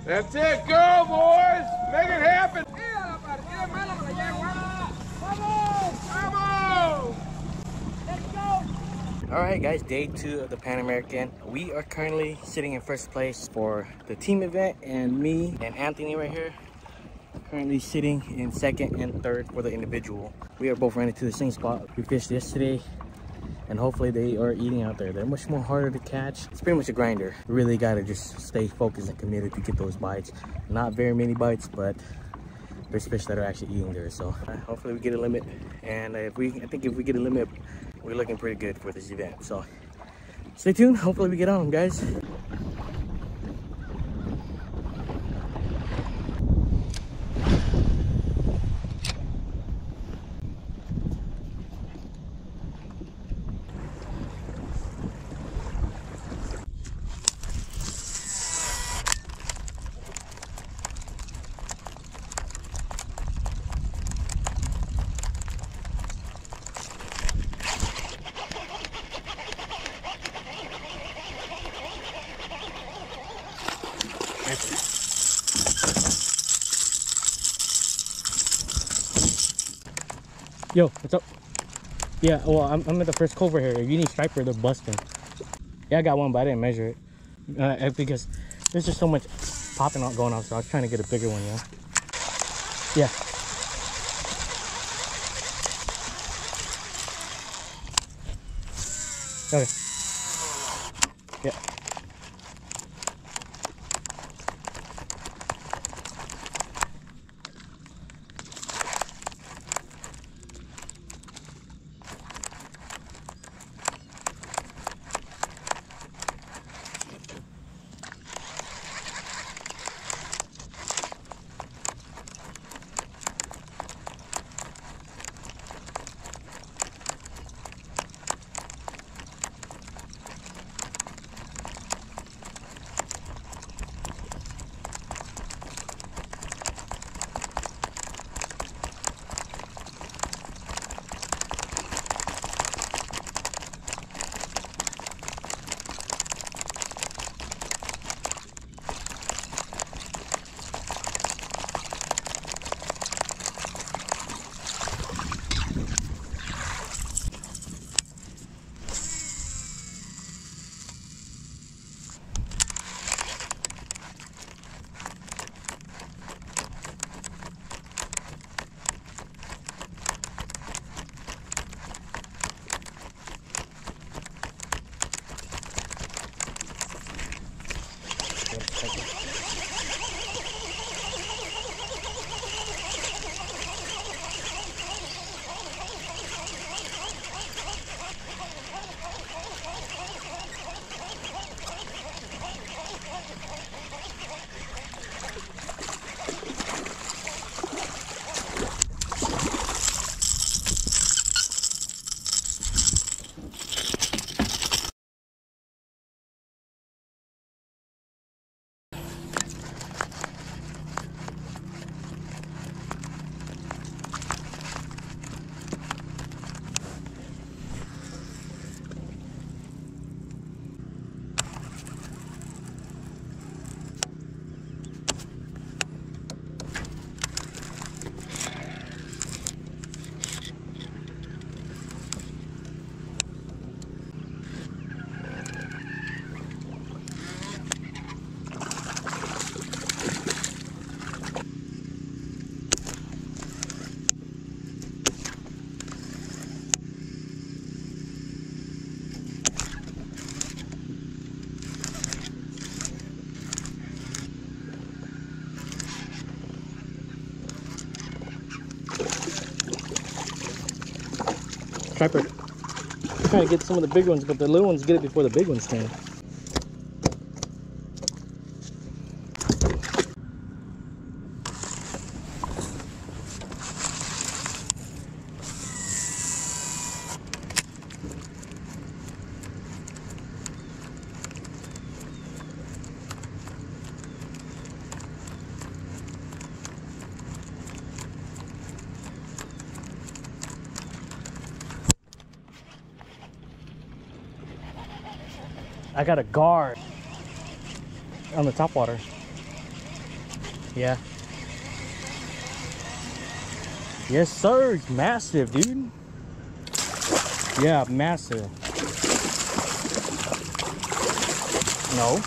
That's it. Go, boys. Make it happen. Alright guys, day 2 of the Pan American. We are currently sitting in first place for the team event, and me and Anthony right here currently sitting in second and third for the individual. We are both running to the same spot we fished yesterday, and hopefully they are eating out there. They're much more harder to catch. It's pretty much a grinder. You really got to just stay focused and committed to get those bites. Not very many bites, but there's fish that are actually eating there. So hopefully we get a limit, and I think if we get a limit, we're looking pretty good for this event. So stay tuned. Hopefully we get on them, guys. Yo, what's up? Yeah, well, I'm at the first cove right here. If you need striper, they're busting. Yeah, I got one, but I didn't measure it because there's just so much popping out going on. So I was trying to get a bigger one, you know? Yeah. Okay. Yeah. Striper. I'm trying to get some of the big ones, but the little ones get it before the big ones can. I got a guard on the top water. Yeah. Yes, sir. It's massive, dude. Yeah, massive. No.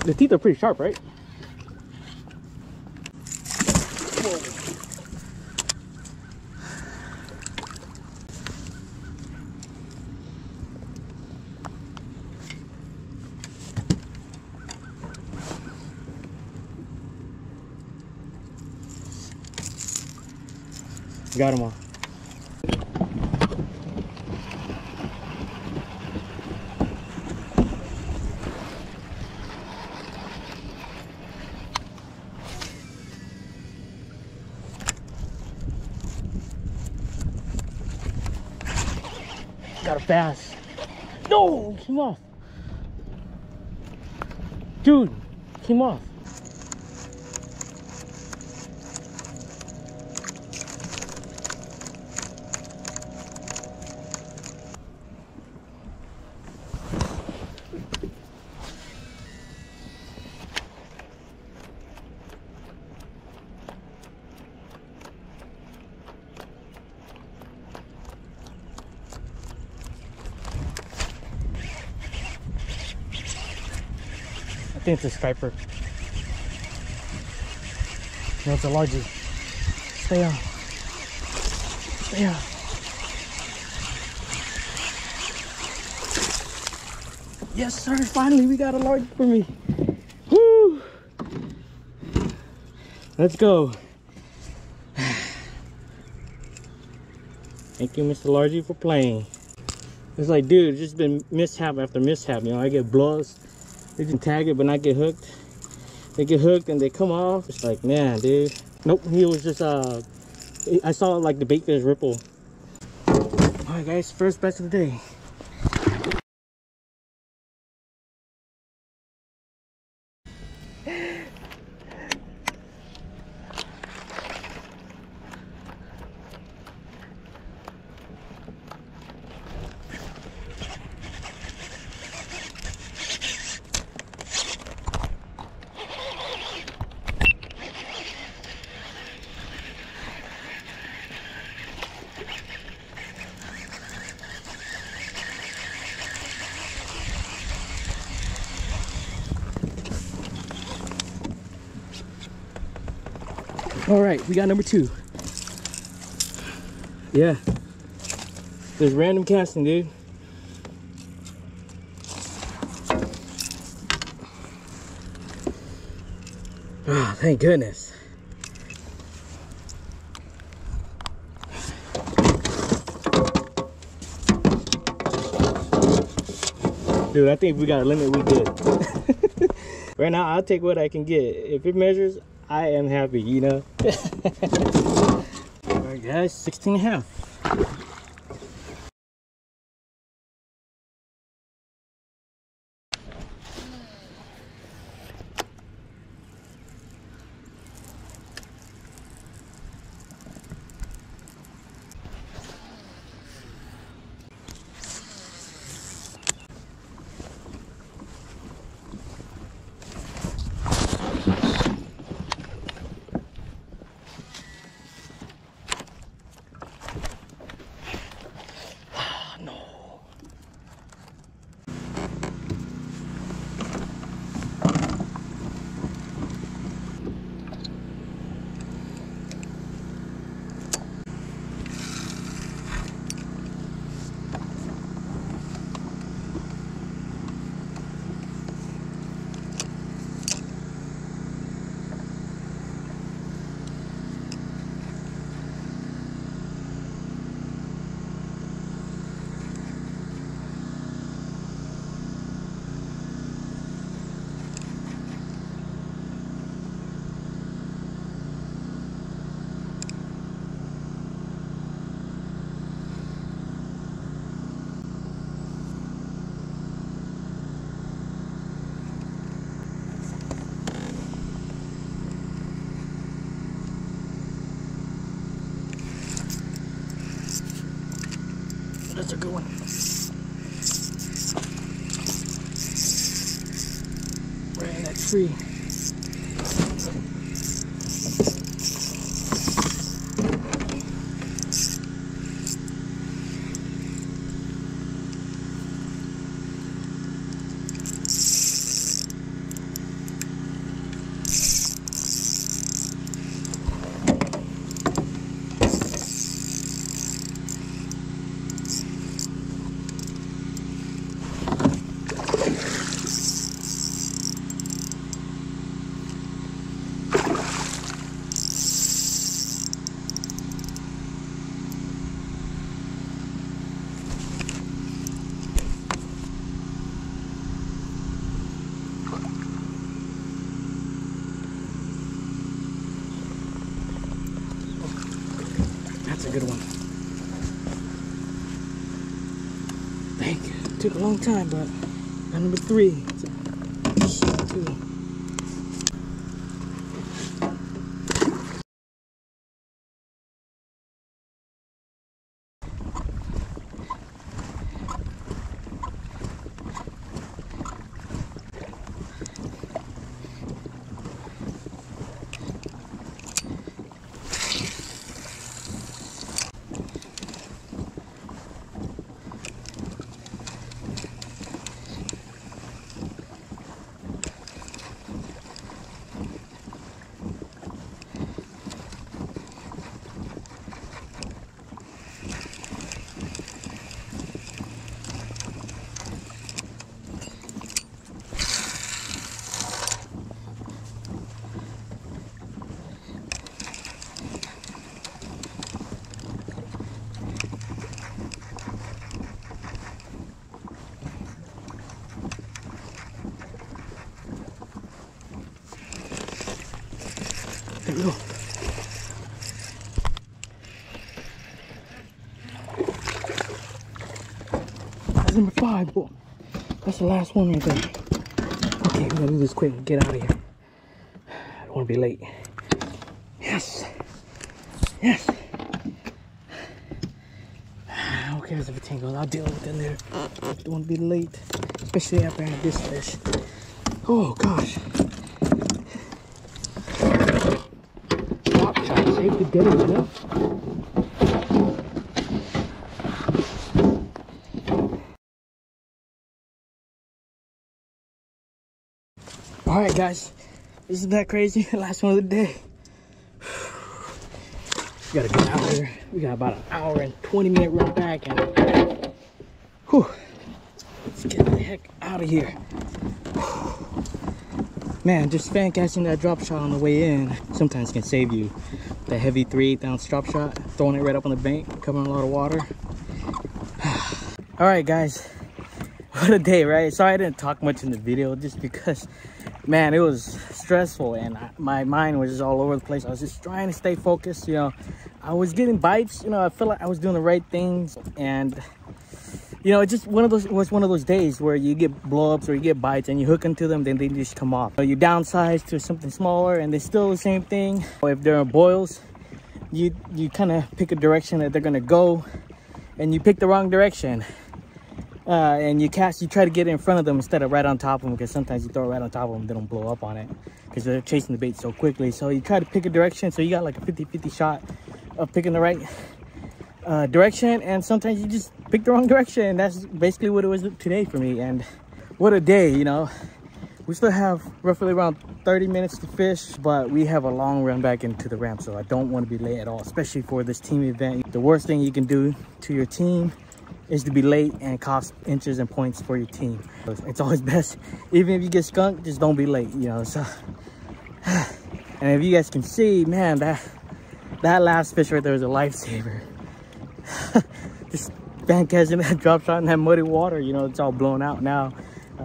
The teeth are pretty sharp, right? Whoa. Got him all. Got it fast. No, came off. Dude, came off. I think it's a striper. No, it's a largie. Stay on. Stay on. Yes, sir. Finally, we got a largie for me. Woo! Let's go. Thank you, Mr. Largie, for playing. It's like, dude, it's just been mishap after mishap. You know, I get blows. They can tag it but not get hooked. They get hooked and they come off. It's like, man, dude. Nope, he was just I saw like the bait fish ripple. Alright guys, first batch of the day. All right, we got number 2. Yeah, there's random casting, dude. Oh, thank goodness. Dude, I think if we got a limit, we good. Right now, I'll take what I can get. If it measures, I am happy, you know. All right, guys, 16.5. good one. Right in that tree. That's a good one. Thank you. It took a long time, but number 3. It's a two. There we go. That's number 5, boy. That's the last one right there. Okay, we gotta do this quick and get out of here. I don't want to be late. Yes. Yes. Who cares if it tingles? I'll deal with it later. I don't want to be late, especially after I have this fish. Oh gosh. Safe to get it, you know? Alright guys, isn't that crazy? Last one of the day. We gotta get out here. We got about an hour and 20-minute run back, and whew, let's get the heck out of here. Man, just fan casting that drop shot on the way in sometimes can save you. That heavy 3/8 ounce drop shot, throwing it right up on the bank, covering a lot of water. All right, guys, what a day, right? Sorry I didn't talk much in the video, just because, man, it was stressful and my mind was just all over the place. I was just trying to stay focused, you know. I was getting bites, you know. I felt like I was doing the right things, and you know, it just was one of those days where you get blow-ups or you get bites and you hook into them, then they just come off. You downsize to something smaller and they're still the same thing. If they're boils, you kind of pick a direction that they're gonna go, and you pick the wrong direction. And you try to get in front of them instead of right on top of them, because sometimes you throw it right on top of them, they don't blow up on it because they're chasing the bait so quickly. So you try to pick a direction, so you got like a 50-50 shot of picking the right direction, and sometimes you just pick the wrong direction, and that's basically what it was today for me. And what a day, you know. We still have roughly around 30 minutes to fish, but we have a long run back into the ramp, so I don't want to be late at all, especially for this team event. The worst thing you can do to your team is to be late and cost inches and points for your team. It's always best, even if you get skunked, just don't be late, you know. So and if you guys can see, man, that last fish right there is a lifesaver. Just fan catching that drop shot in that muddy water, you know. It's all blown out now.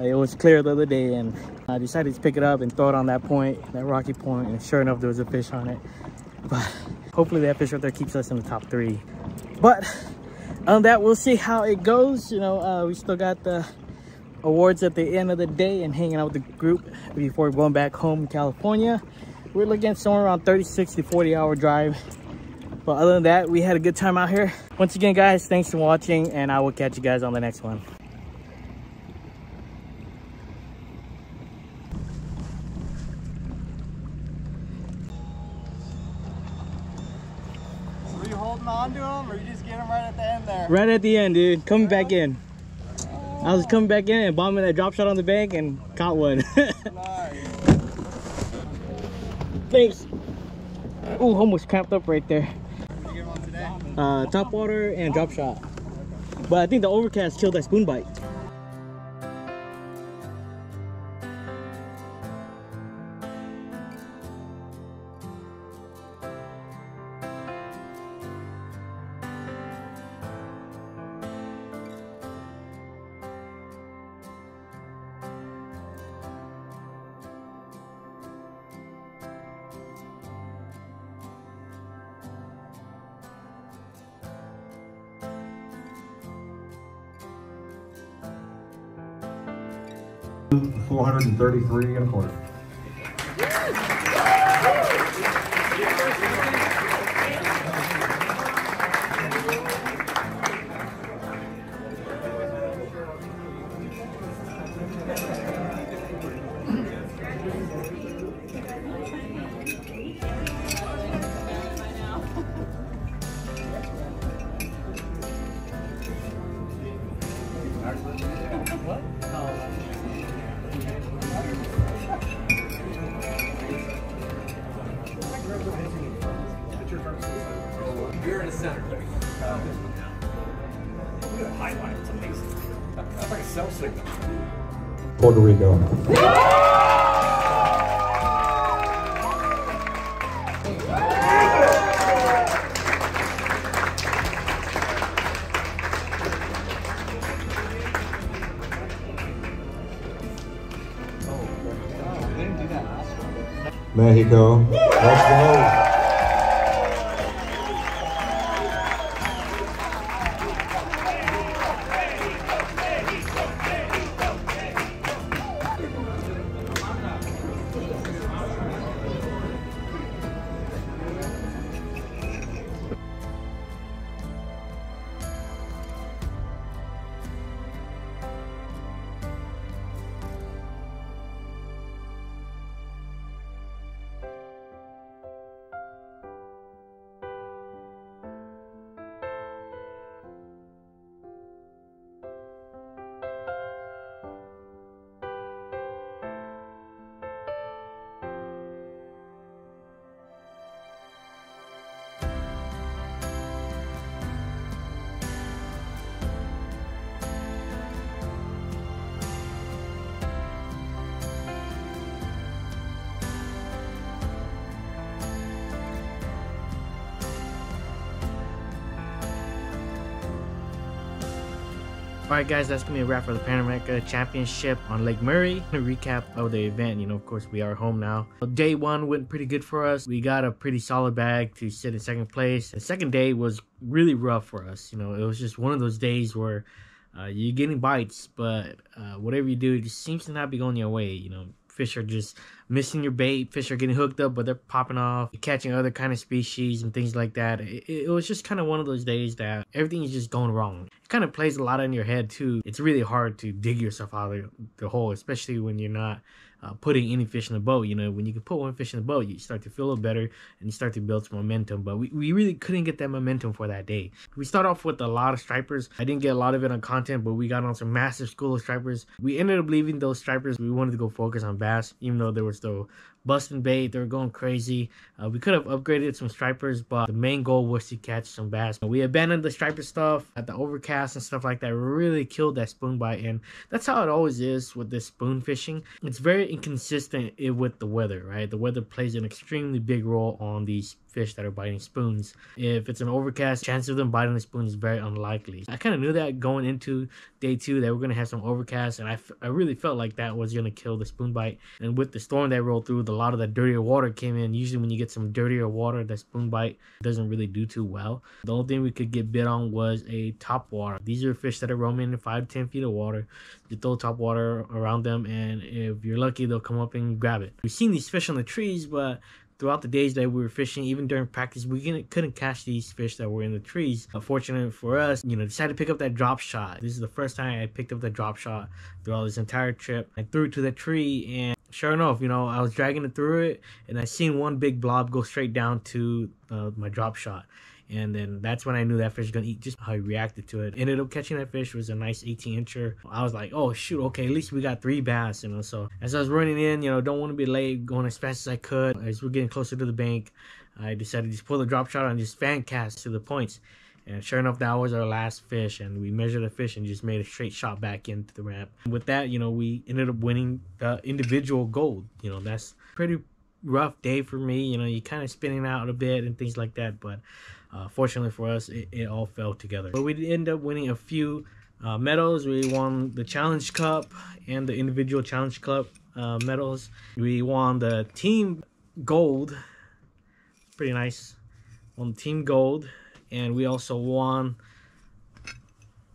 It was clear the other day, and I decided to pick it up and throw it on that point, that rocky point, and sure enough there was a fish on it. But hopefully that fish right there keeps us in the top 3. But on that, we'll see how it goes. You know, we still got the awards at the end of the day and hanging out with the group before going back home in California. We're looking at somewhere around 36 to 40 hour drive But other than that, we had a good time out here. Once again, guys, thanks for watching, and I will catch you guys on the next one. So were you holding on to him, or you just get him right at the end there? Right at the end, dude. Coming back in. I was coming back in and bombing that drop shot on the bank and caught one. Nice. Thanks. Ooh, almost cramped up right there. Did you get one today? Top water and drop shot. But I think the overcast killed that spoon bite. $433.25. You're in the center. Highlight. It's amazing. That's like a cell signal. Puerto Rico. Mexico. Let's go. Alright guys, that's gonna be a wrap for the Pan America Championship on Lake Murray. A recap of the event, of course we are home now. Day one went pretty good for us. We got a pretty solid bag to sit in second place. The second day was really rough for us. It was just one of those days where you're getting bites, but whatever you do, it just seems to not be going your way. Fish are just missing your bait. Fish are getting hooked up, but they're popping off. You're catching other kind of species and things like that. It was just kind of one of those days that everything is just going wrong. It kind of plays a lot in your head too. It's really hard to dig yourself out of the hole, especially when you're not putting any fish in the boat. When you can put one fish in the boat, you start to feel a little better and you start to build some momentum. But we really couldn't get that momentum for that day. We start off with a lot of stripers. I didn't get a lot of it on content, but we got on some massive school of stripers. We ended up leaving those stripers. We wanted to go focus on bass, even though they were still busting bait. They were going crazy. We could have upgraded some stripers, but the main goal was to catch some bass. We abandoned the striper stuff at the overcast and stuff like that. We really killed that spoon bite, and that's how it always is with this spoon fishing. It's very inconsistent with the weather, right? The weather plays an extremely big role on these fish that are biting spoons. If it's an overcast, chance of them biting the spoon is very unlikely. I kind of knew that going into day two that we're going to have some overcast, and I really felt like that was going to kill the spoon bite. And with the storm that rolled through, a lot of the dirtier water came in. Usually when you get some dirtier water, the spoon bite doesn't really do too well. The only thing we could get bit on was a top water. These are fish that are roaming in 5 to 10 feet of water. You throw top water around them, and if you're lucky, they'll come up and grab it. We've seen these fish on the trees, but throughout the days that we were fishing, even during practice, we couldn't catch these fish that were in the trees. Fortunately for us, decided to pick up that drop shot. This is the first time I picked up the drop shot throughout this entire trip. I threw it to the tree, and sure enough, I was dragging it through it, and I seen one big blob go straight down to my drop shot. And then that's when I knew that fish was gonna eat, just how he reacted to it. Ended up catching that fish. It was a nice 18-incher. I was like, oh shoot, okay, at least we got 3 bass, So as I was running in, don't want to be late, going as fast as I could. As we're getting closer to the bank, I decided to just pull the drop shot and just fan cast to the points. And sure enough, that was our last fish, and we measured the fish and just made a straight shot back into the ramp. And with that, we ended up winning the individual gold. That's a pretty rough day for me. You kind of spinning out a bit and things like that, but fortunately for us, it all fell together. But we did end up winning a few medals. We won the Challenge Cup and the individual Challenge Cup medals. We won the team gold. Pretty nice. Won the team gold. And we also won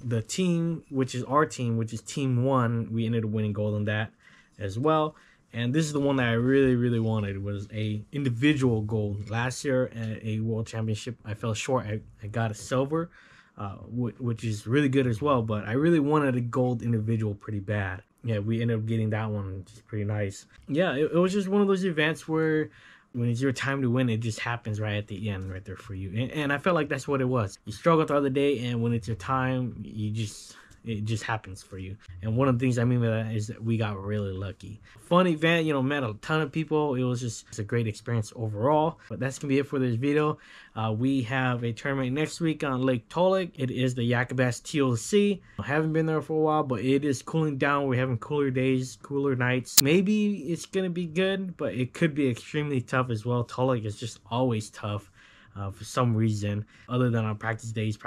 the team, which is our team, which is Team 1. We ended up winning gold on that as well. And this is the one that I really, really wanted, was a individual gold. Last year at a world championship, I fell short. I got a silver, which is really good as well. But I really wanted a gold individual pretty bad. Yeah, we ended up getting that one, which is pretty nice. Yeah, it was just one of those events where when it's your time to win, it just happens right at the end, right there for you. And I felt like that's what it was. You struggle throughout the day, and when it's your time, it just happens for you. And one of the things I mean by that is that we got really lucky. Fun event, met a ton of people. It's a great experience overall. But that's gonna be it for this video. We have a tournament next week on Lake Tolek. It is the Yakabas TLC. I haven't been there for a while, but it is cooling down. We're having cooler days, cooler nights. Maybe it's gonna be good, but it could be extremely tough as well. Tolek is just always tough for some reason. Other than on practice days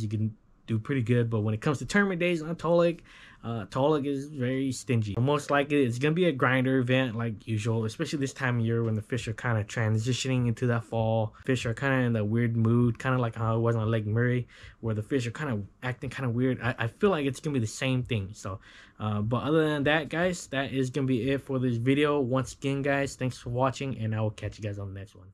you can do pretty good, but when it comes to tournament days on Tolek, Tolek is very stingy. Most likely it's gonna be a grinder event like usual, especially this time of year when the fish are kind of transitioning into that fall. Fish are kind of in that weird mood, kind of like how it was on Lake Murray, where the fish are kind of acting kind of weird. I feel like it's gonna be the same thing. So but other than that, guys, that is gonna be it for this video. Once again, guys, thanks for watching, and I will catch you guys on the next one.